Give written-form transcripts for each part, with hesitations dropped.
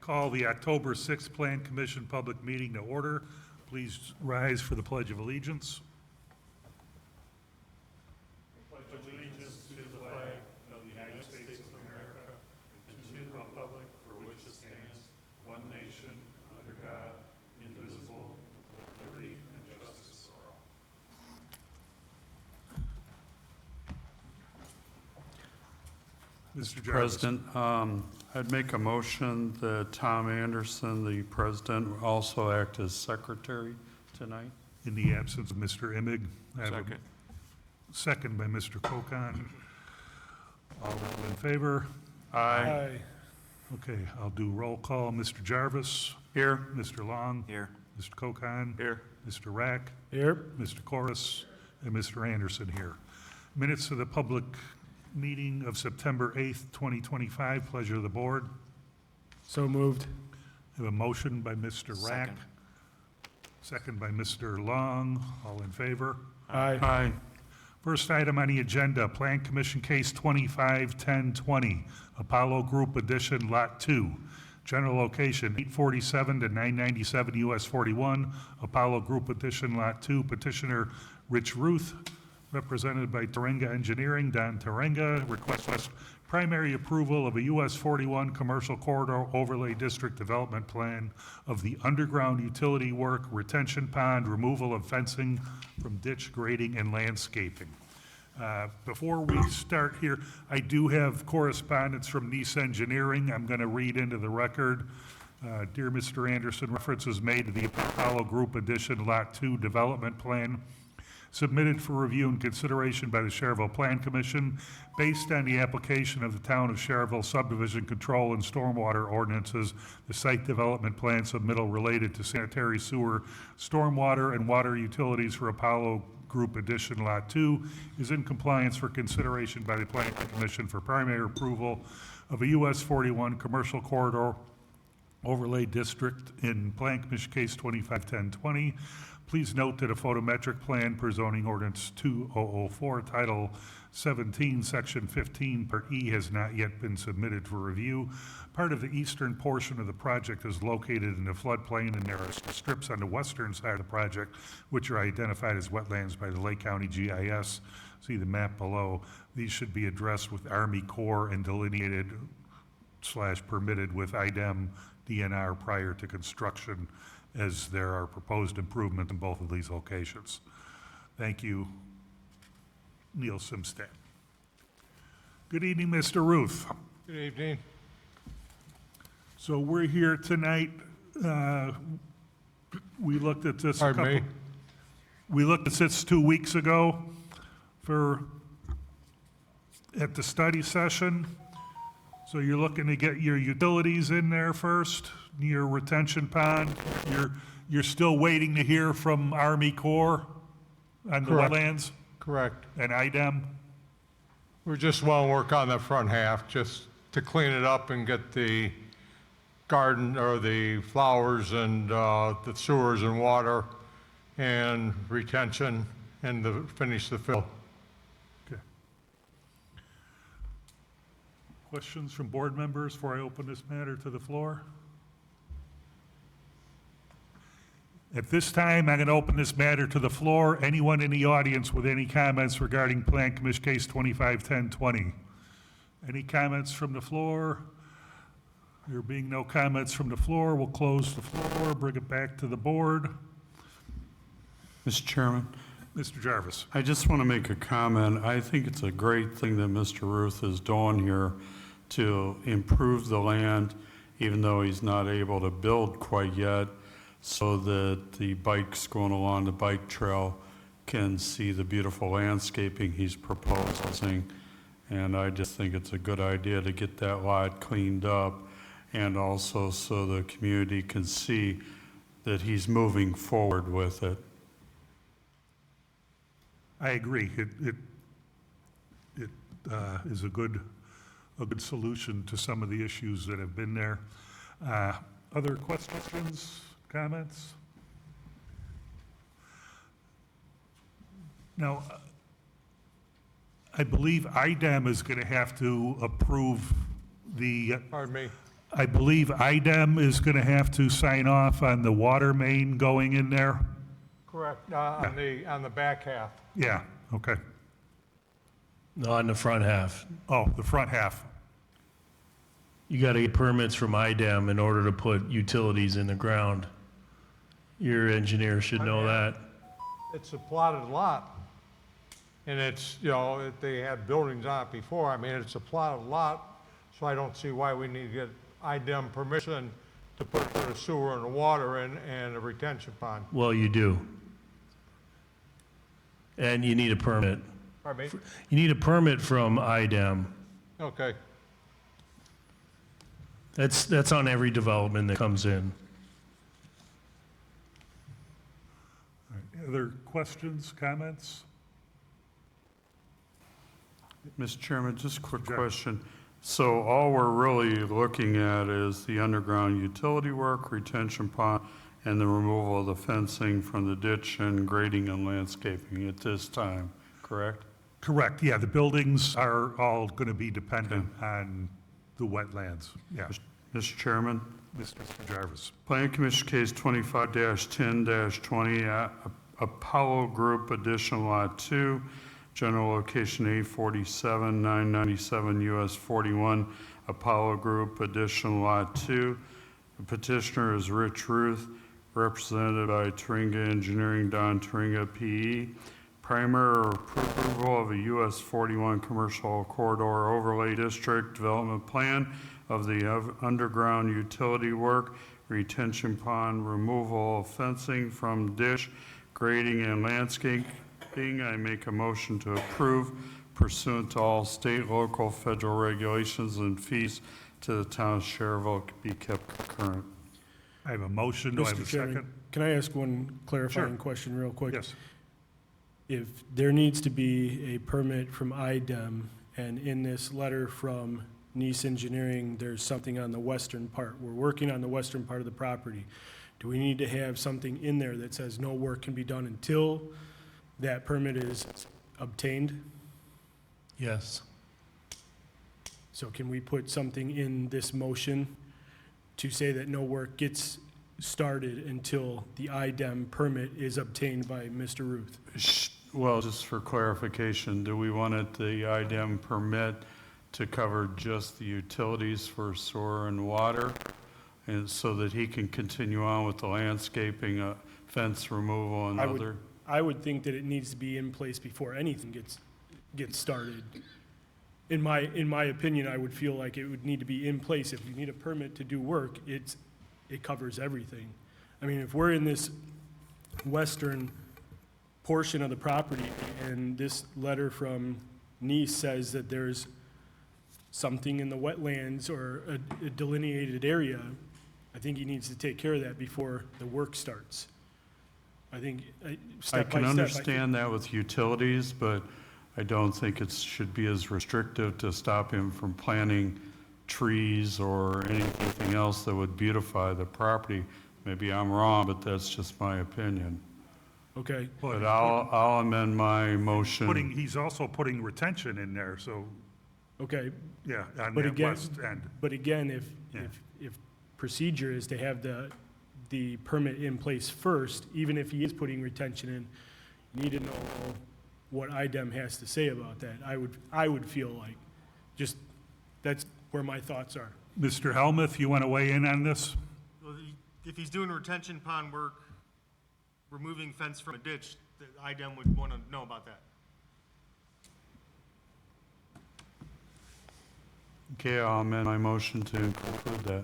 call the October 6th Plan Commission public meeting to order. Please rise for the Pledge of Allegiance. Pledge allegiance to the flag of the United States of America and to the republic for which it stands, one nation, under God, indivisible, with liberty and justice for all. Mr. Jarvis. President, I'd make a motion that Tom Anderson, the president, also act as secretary tonight. In the absence of Mr. Imig, I have Second. a second by Mr. Kokon. All in favor? Aye. Okay, I'll do roll call. Mr. Jarvis? Here. Mr. Long? Here. Mr. Kokon? Here. Mr. Rack? Here. Mr. Corus? And Mr. Anderson here. Minutes of the public meeting of September 8th, 2025. Pleasure of the board. So moved. I have a motion by Mr. Rack. Second by Mr. Long. All in favor? Aye. Aye. First item on the agenda, Plan Commission Case 25-1020, Apollo Group Edition, Lot 2. General location, 847 to 997 US 41, Apollo Group Edition, Lot 2. Petitioner Rich Ruth, represented by Tarenga Engineering, Don Tarenga, requests primary approval of a US 41 Commercial Corridor Overlay District Development Plan of the underground utility work, retention pond, removal of fencing from ditch grading and landscaping. Before we start here, I do have correspondence from Nice Engineering. I'm going to read into the record. Dear Mr. Anderson, reference is made to the Apollo Group Edition Lot 2 Development Plan submitted for review and consideration by the Schererville Plan Commission based on the application of the Town of Schererville Subdivision Control and Stormwater Ordinances. The site development plan submittal related to sanitary sewer, stormwater, and water utilities for Apollo Group Edition Lot 2 is in compliance for consideration by the Planning Commission for primary approval of a US 41 Commercial Corridor Overlay District in Plan Commission Case 25-1020. Please note that a photometric plan per zoning ordinance 2004, Title 17, Section 15, Part E has not yet been submitted for review. Part of the eastern portion of the project is located in the floodplain, and there are strips on the western side of the project which are identified as wetlands by the Lake County GIS. See the map below. These should be addressed with Army Corps and delineated / permitted with IDEM DNR prior to construction, as there are proposed improvements in both of these locations. Thank you, Neil Simstat. Good evening, Mr. Ruth. Good evening. So we're here tonight. We looked at this Pardon me? We looked at this 2 weeks ago at the study session. So you're looking to get your utilities in there first, your retention pond. You're still waiting to hear from Army Corps on the Correct. wetlands Correct. and IDEM? We just want to work on the front half, just to clean it up and get the garden or the flowers and the sewers and water and retention and finish the fill. Okay. Questions from board members before I open this matter to the floor? At this time, I'm going to open this matter to the floor. Anyone in the audience with any comments regarding Plan Commission Case 25-1020? Any comments from the floor? There being no comments from the floor, we'll close the floor, bring it back to the board. Mr. Chairman, Mr. Jarvis. I just want to make a comment. I think it's a great thing that Mr. Ruth is doing here to improve the land, even though he's not able to build quite yet, so that the bikes going along the bike trail can see the beautiful landscaping he's proposing. And I just think it's a good idea to get that lot cleaned up, and also so the community can see that he's moving forward with it. I agree. It is a good solution to some of the issues that have been there. Other questions, comments? Now, I believe IDEM is going to have to approve the, Pardon me? I believe IDEM is going to have to sign off on the water main going in there? Correct, on the back half. Yeah, okay. No, on the front half. Oh, the front half. You got to get permits from IDEM in order to put utilities in the ground. Your engineer should know that. It's a plotted lot, and it's, you know, they had buildings on it before. I mean, it's a plotted lot, so I don't see why we need to get IDEM permission to put a sewer and a water and a retention pond. Well, you do. And you need a permit. Pardon me? You need a permit from IDEM. Okay. That's on every development that comes in. Other questions, comments? Mr. Chairman, just a quick Sure. question. So all we're really looking at is the underground utility work, retention pond, and the removal of the fencing from the ditch and grading and landscaping at this time, correct? Correct, yeah, the buildings are all going to be dependent on the wetlands. Yeah, Mr. Chairman, Mr. Jarvis. Plan Commission Case 25-10-20, Apollo Group Addition Lot 2, general location 847, 997 US 41, Apollo Group Addition Lot 2. The petitioner is Rich Ruth, represented by Turinga Engineering, Don Turinga, P.E. Primary approval of a US 41 Commercial Corridor Overlay District Development Plan of the underground utility work, retention pond, removal of fencing from ditch, grading and landscaping. I make a motion to approve pursuant to all state, local, federal regulations and fees to the town of Schererville be kept current. I have a motion, do I have a Mr. Chairman, second? can I ask one clarifying Sure. question real quick? Yes, If there needs to be a permit from IDEM, and in this letter from Nice Engineering, there's something on the western part, we're working on the western part of the property, do we need to have something in there that says no work can be done until that permit is obtained? Yes. So can we put something in this motion to say that no work gets started until the IDEM permit is obtained by Mr. Ruth? Well, just for clarification, do we want it, the IDEM permit to cover just the utilities for sewer and water? And so that he can continue on with the landscaping, fence removal and other? I would think that it needs to be in place before anything gets started. In my opinion, I would feel like it would need to be in place. If you need a permit to do work, it covers everything. I mean, if we're in this western portion of the property and this letter from Nice says that there's something in the wetlands or a delineated area, I think he needs to take care of that before the work starts. I think I step by can step. understand that with utilities, but I don't think it should be as restrictive to stop him from planting trees or anything else that would beautify the property. Maybe I'm wrong, but that's just my opinion. Okay, But I'll amend my motion. he's also putting retention in there, so, okay. yeah, on But that again, west end. But again, Yeah. if procedure is to have the permit in place first, even if he is putting retention in, you need to know what IDEM has to say about that. I would feel like, just, that's where my thoughts are. Mr. Helmuth, you want to weigh in on this? Well, if he's doing retention pond work, removing fence from a ditch, the IDEM would want to know about that. Okay, I'll amend my motion to include that.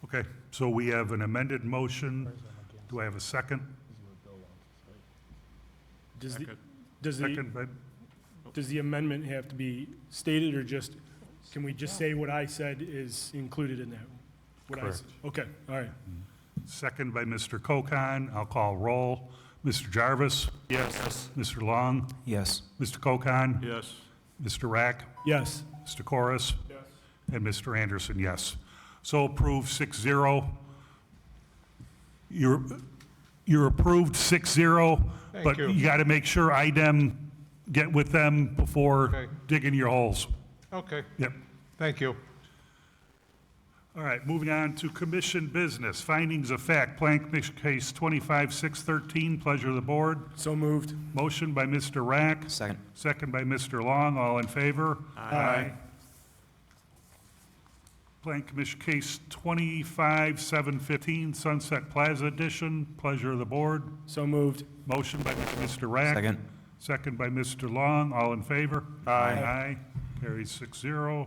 Okay, so we have an amended motion. Do I have a second? Does the, Second by, does the amendment have to be stated, or just, can we just say what I said is included in that? What I s- Okay, all right. second by Mr. Kokon. I'll call roll. Mr. Jarvis? Yes. Mr. Long? Yes. Mr. Kokon? Yes. Mr. Rack? Yes, Mr. Corus? Yes. And Mr. Anderson, yes. So approved 6-0. You're approved 6-0, Thank but you. you got to make sure IDEM get with them before Okay. digging your holes. Okay, Yep. thank you. All right, moving on to commission business. Findings of fact, Plan Commission Case 25-613, pleasure of the board. So moved. Motion by Mr. Rack. Second. Second by Mr. Long, all in favor? Aye. Plan Commission Case 25-715, Sunset Plaza Edition, pleasure of the board. So moved. Motion by Mr. Rack. Second. Second by Mr. Long, all in favor? Aye. Carries 6-0.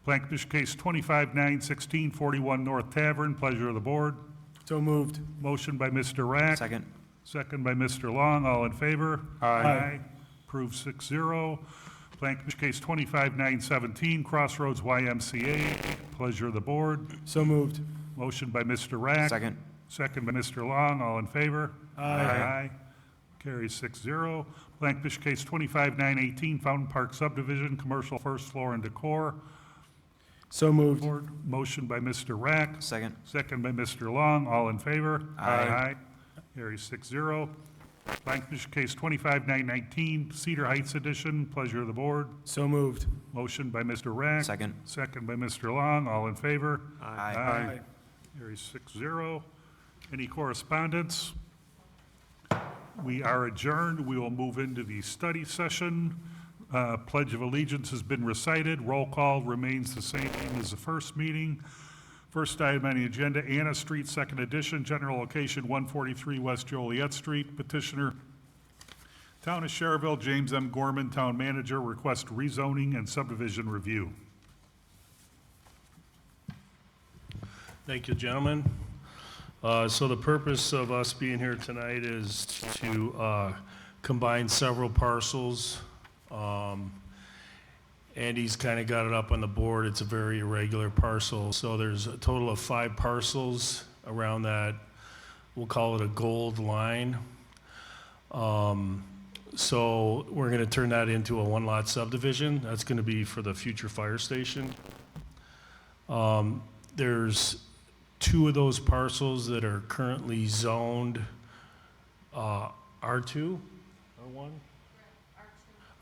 Plan Commission Case 25-916, 41 North Tavern, pleasure of the board. So moved. Motion by Mr. Rack. Second. Second by Mr. Long, all in favor? Aye. Approved 6-0. Plan Commission Case 25-917, Crossroads YMCA, pleasure of the board. So moved. Motion by Mr. Rack. Second. Second by Mr. Long, all in favor? Aye. Carries 6-0. Plan Commission Case 25-918, Fountain Park Subdivision, Commercial First Floor and Decor. So moved. Board. Motion by Mr. Rack. Second. Second by Mr. Long, all in favor? Aye. Carries 6-0. Plan Commission Case 25-919, Cedar Heights Edition, pleasure of the board. So moved. Motion by Mr. Rack. Second. Second by Mr. Long, all in favor? Aye. Carries 6-0. Any correspondence? We are adjourned. We will move into the study session. Pledge of Allegiance has been recited. Roll call remains the same as the first meeting. First item on the agenda, Anna Street, Second Edition, general location 143 West Joliet Street. Petitioner, Town of Schererville, James M. Gorman, Town Manager, request rezoning and subdivision review. Thank you, gentlemen. So the purpose of us being here tonight is to combine several parcels. Andy's kind of got it up on the board. It's a very irregular parcel. So there's a total of 5 parcels around that, we'll call it a gold line. So we're going to turn that into a 1-lot subdivision. That's going to be for the future fire station. There's 2 of those parcels that are currently zoned R2, R1?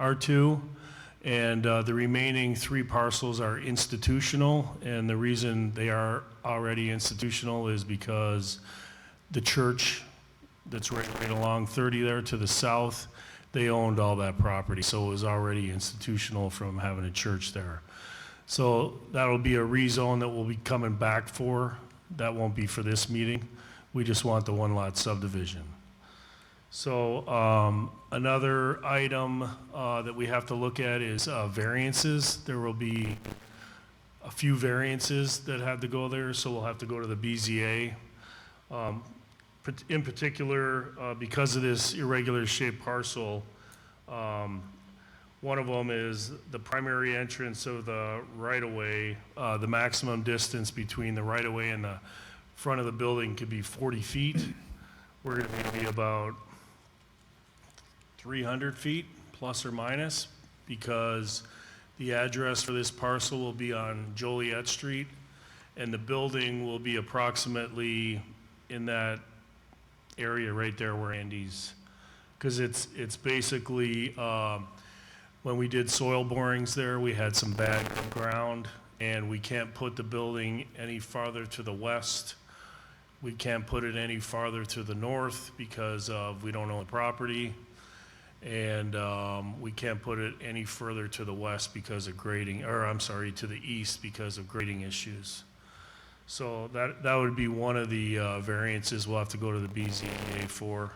R2, and the remaining 3 parcels are institutional, and the reason they are already institutional is because the church that's right along 30 there to the south, they owned all that property, so it was already institutional from having a church there. So that'll be a rezone that we'll be coming back for. That won't be for this meeting. We just want the 1-lot subdivision. So another item that we have to look at is variances. There will be a few variances that have to go there, so we'll have to go to the BZA. In particular, because of this irregular shaped parcel, one of them is the primary entrance of the right-of-way. The maximum distance between the right-of-way and the front of the building could be 40 feet. We're going to be about 300 feet, plus or minus, because the address for this parcel will be on Joliet Street, and the building will be approximately in that area right there where Andy's, because it's basically, when we did soil borings there, we had some bad ground, and we can't put the building any farther to the west. We can't put it any farther to the north because we don't own the property. And we can't put it any further to the west because of grading, or I'm sorry, to the east because of grading issues. So that would be one of the variances we'll have to go to the BZA for.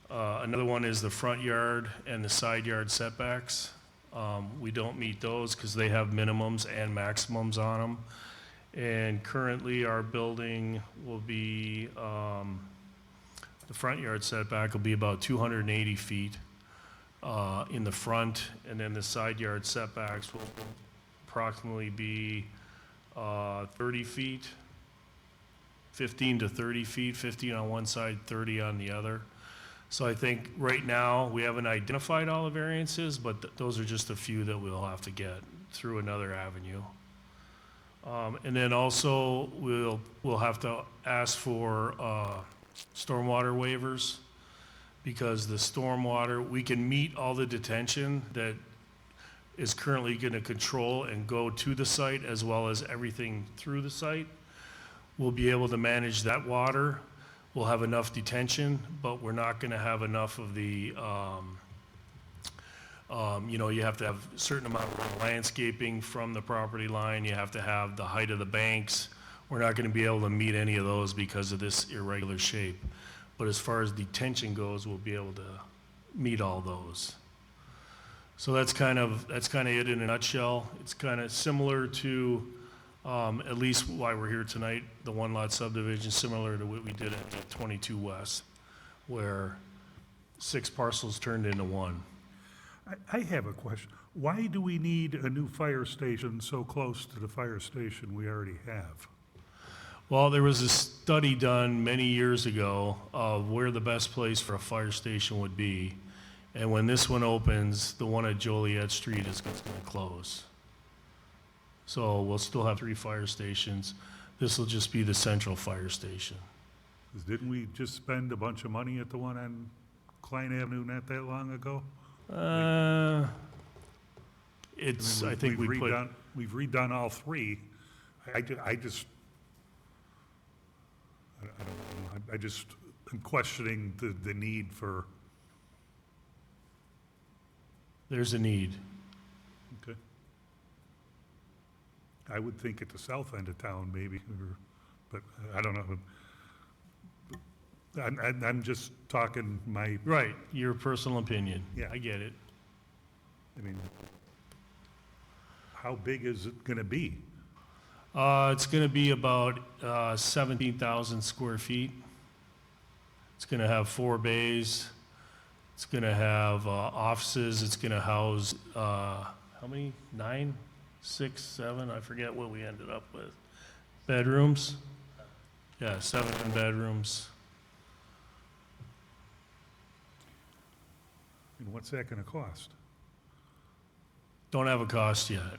Another one is the front yard and the side yard setbacks. We don't meet those because they have minimums and maximums on them. And currently our building will be, the front yard setback will be about 280 feet in the front, and then the side yard setbacks will approximately be 30 feet, 15 to 30 feet, 15 on one side, 30 on the other. So I think right now, we haven't identified all the variances, but those are just a few that we'll have to get through another avenue. And then also, we'll have to ask for stormwater waivers, because the stormwater, we can meet all the detention that is currently going to control and go to the site as well as everything through the site. We'll be able to manage that water. We'll have enough detention, but we're not going to have enough of the, you have to have a certain amount of landscaping from the property line. You have to have the height of the banks. We're not going to be able to meet any of those because of this irregular shape. But as far as detention goes, we'll be able to meet all those. So that's kind of it in a nutshell. It's kind of similar to, at least why we're here tonight, the one lot subdivision, similar to what we did at 22 West, where 6 parcels turned into one. I have a question. Why do we need a new fire station so close to the fire station we already have? Well, there was a study done many years ago of where the best place for a fire station would be. And when this one opens, the one at Joliet Street is going to close. So we'll still have 3 fire stations. This will just be the central fire station. 'Cause didn't we just spend a bunch of money at the one on Klein Avenue not that long ago? I mean, think we put, we've redone all 3. I don't know. I'm questioning the need for, there's a need. okay. I would think at the south end of town maybe, but I don't know. I'm just talking my, Right, your personal opinion. Yeah. I get it. I mean, how big is it gonna be? It's going to be about 17,000 square feet. It's going to have 4 bays. It's going to have offices. It's going to house, how many? 9, 6, 7? I forget what we ended up with. Bedrooms? Yeah, 7 bedrooms. And what's that gonna cost? Don't have a cost yet.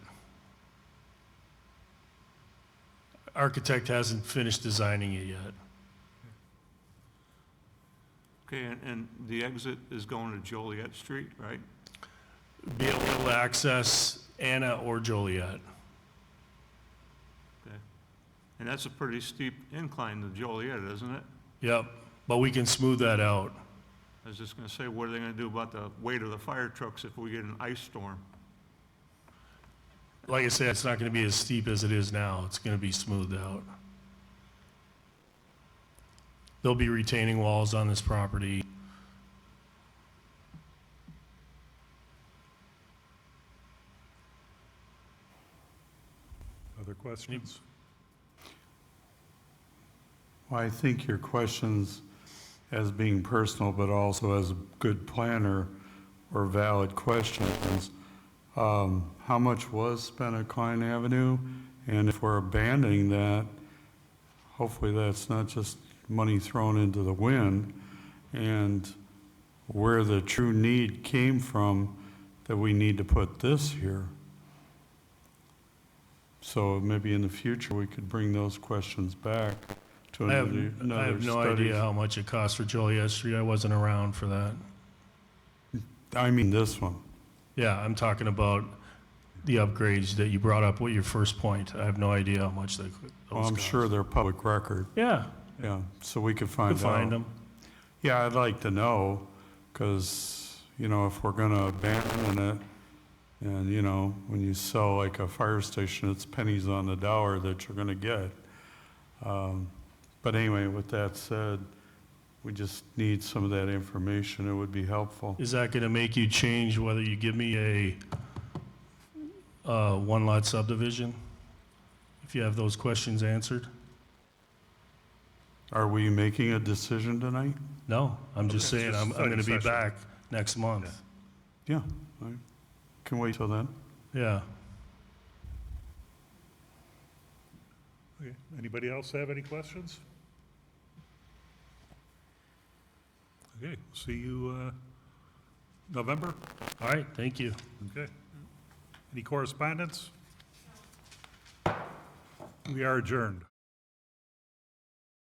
Architect hasn't finished designing it yet. Okay, and the exit is going to Joliet Street, right? Be able to access Anna or Joliet. Okay. And that's a pretty steep incline to Joliet, isn't it? Yep, but we can smooth that out. I was just gonna say, what are they gonna do about the weight of the fire trucks if we get an ice storm? Like I said, it's not going to be as steep as it is now. It's going to be smoothed out. There'll be retaining walls on this property. Other questions? Well, I think your questions, as being personal, but also as a good planner, are valid questions. How much was spent at Klein Avenue? And if we're abandoning that, hopefully that's not just money thrown into the wind, and where the true need came from that we need to put this here. So maybe in the future, we could bring those questions back to I have another no study. idea how much it costs for Joliet Street. I wasn't around for that. I mean this one. Yeah, I'm talking about the upgrades that you brought up with your first point. I have no idea how much those Well, I'm cost. sure they're public record, Yeah, yeah, so we could you find could out. find them. Yeah, I'd like to know, because, if we're gonna abandon it, and, when you sell like a fire station, it's pennies on the dollar that you're gonna get. But anyway, with that said, we just need some of that information, it would be helpful. Is that going to make you change whether you give me a one-lot subdivision? If you have those questions answered? Are we making a decision tonight? No, I'm just Okay, saying, just I'm study going to be session. back next month. Yeah, I can wait till then. Yeah. Okay. Anybody else have any questions? Okay, see you, November? All right, thank you. Okay. Any correspondence? We are adjourned.